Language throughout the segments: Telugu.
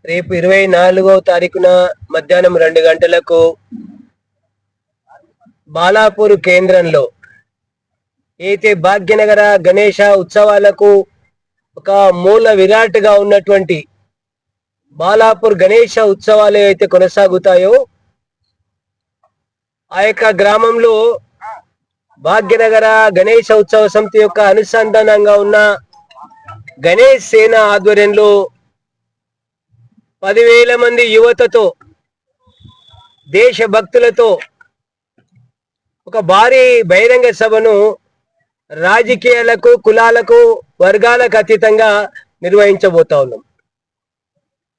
రేపు 24వ తారీఖున మధ్యాహ్నం 2 గంటలకు బాలాపూర్ కేంద్రంలో అయితే భాగ్యనగర గణేష ఉత్సవాలకు ఒక మూల విరాట్గా ఉన్నటువంటి బాలాపూర్ గణేష ఉత్సవాలు అయితే కొనసాగుతాయో ఆ యొక్క గ్రామంలో భాగ్యనగర గణేష ఉత్సవ సమితి యొక్క అనుసంధానంగా ఉన్న గణేష్ సేన ఆధ్వర్యంలో 10,000 మంది యువతతో దేశభక్తులతో ఒక భారీ బహిరంగ సభను రాజకీయాలకు కులాలకు వర్గాలకు అతీతంగా నిర్వహించబోతా ఉన్నాం.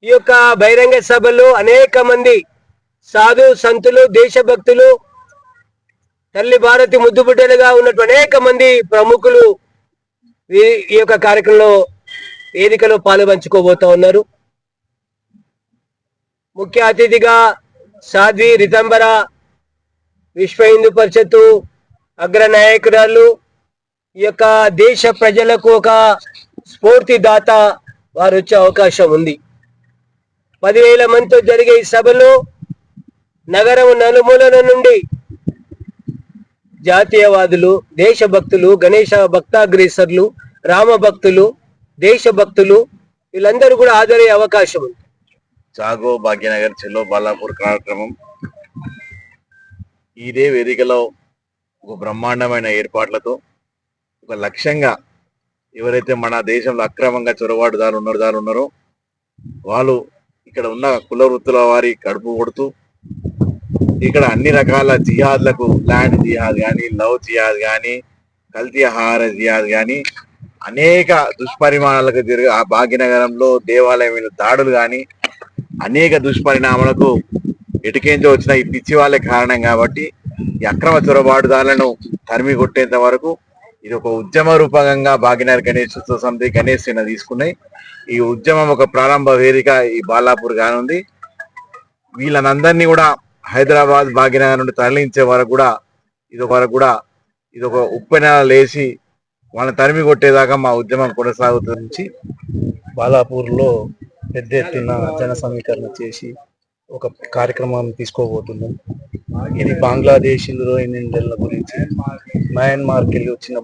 ఈ యొక్క బహిరంగ సభలో అనేక మంది సాధు సంతులు దేశభక్తులు తల్లి భారతి ముద్దుబిడ్డలుగా ఉన్నటువంటి అనేక మంది ప్రముఖులు ఈ యొక్క కార్యక్రమంలో వేదికలో పాలుపంచుకోబోతా ఉన్నారు. ముఖ్య అతిథిగా సాధ్వి రితంబర విశ్వ హిందూ పరిషత్తు అగ్ర నాయకురాలు ఈ యొక్క దేశ ప్రజలకు ఒక స్ఫూర్తిదాత వారు వచ్చే అవకాశం ఉంది. 10,000 మందితో జరిగే ఈ సభలో నగరం నలుమూలల నుండి జాతీయవాదులు దేశభక్తులు గణేష భక్తాగ్రేసర్లు రామ భక్తులు దేశభక్తులు వీళ్ళందరూ కూడా హాజరయ్యే అవకాశం ఉంది. జాగో భాగ్యనగర్ చెల్లో బాలాపూర్ కార్యక్రమం ఇదే వేదికలో ఒక బ్రహ్మాండమైన ఏర్పాట్లతో ఒక లక్ష్యంగా ఎవరైతే మన దేశంలో అక్రమంగా చొరబాటుదారులు ఉన్నారో వాళ్ళు ఇక్కడ ఉన్న కుల వృత్తుల వారి కడుపు కొడుతూ ఇక్కడ అన్ని రకాల జిహాద్లకు ల్యాండ్ జిహాద్ కానీ లవ్ జిహాద్ కానీ కల్తీ ఆహార జిహాద్ కానీ అనేక దుష్పరిమాణాలకు ఆ భాగ్యనగరంలో దేవాలయం మీద దాడులు కానీ అనేక దుష్పరిణామాలకు ఎటుకేంచో వచ్చిన ఈ పిచ్చి వాళ్ళే కారణం. కాబట్టి ఈ అక్రమ చొరబాటుదారులను తరిమి కొట్టేంత వరకు ఇది ఒక ఉద్యమ రూపకంగా భాగ్యనగర్ గణేష్ ఉత్సవ సమితి గణేష్ సేన తీసుకున్నాయి. ఈ ఉద్యమం ఒక ప్రారంభ వేదిక ఈ బాలాపూర్ కానుంది. వీళ్ళనందరినీ కూడా హైదరాబాద్ భాగ్యనగర్ నుండి తరలించే వరకు కూడా ఇది ఒక ఉప్పెన లేచి వాళ్ళని తరిమి కొట్టేదాకా మా ఉద్యమం కొనసాగుతుంది. బాలాపూర్లో పెద్ద ఎత్తున జన సమీకరణ చేసి ఒక కార్యక్రమాన్ని తీసుకోబోతున్నాం. ఇది బంగ్లాదేశ్ రోహింగ్యన్ల గురించి మయన్మార్కి వెళ్ళి వచ్చిన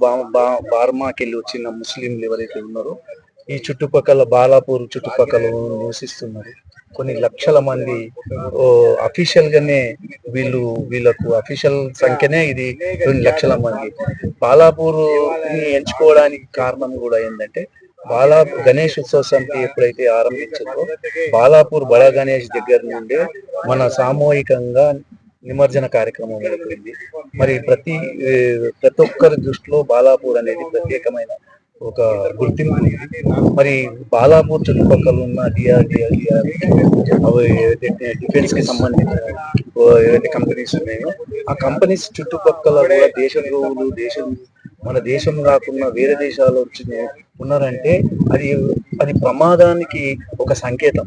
బర్మాకి వెళ్ళి వచ్చిన ముస్లింలు ఎవరైతే ఉన్నారో ఈ చుట్టుపక్కల బాలాపూర్ చుట్టుపక్కల నివసిస్తున్నారు. కొన్ని లక్షల మంది అఫీషియల్ గానే వీళ్ళకు అఫీషియల్ సంఖ్యనే ఇది 2 లక్షల మంది. బాలాపూర్ ఎంచుకోవడానికి కారణం కూడా ఏంటంటే గణేష్ ఉత్సవ సమితి ఎప్పుడైతే ఆరంభించిందో బాలాపూర్ బడా గణేష్ దగ్గర నుండే మన సామూహికంగా నిమజ్జన కార్యక్రమం జరిగింది. మరి ప్రతి ఒక్కరి దృష్టిలో బాలాపూర్ అనేది ప్రత్యేకమైన ఒక గుర్తింపు. మరి బాలాపూర్ చుట్టుపక్కల ఉన్న డిఫెన్స్ కి సంబంధించిన ఏవైతే కంపెనీస్ ఉన్నాయో ఆ కంపెనీస్ చుట్టుపక్కల కూడా మన దేశం కాకుండా వేరే దేశాలు వచ్చి ఉన్నారంటే అది ప్రమాదానికి ఒక సంకేతం.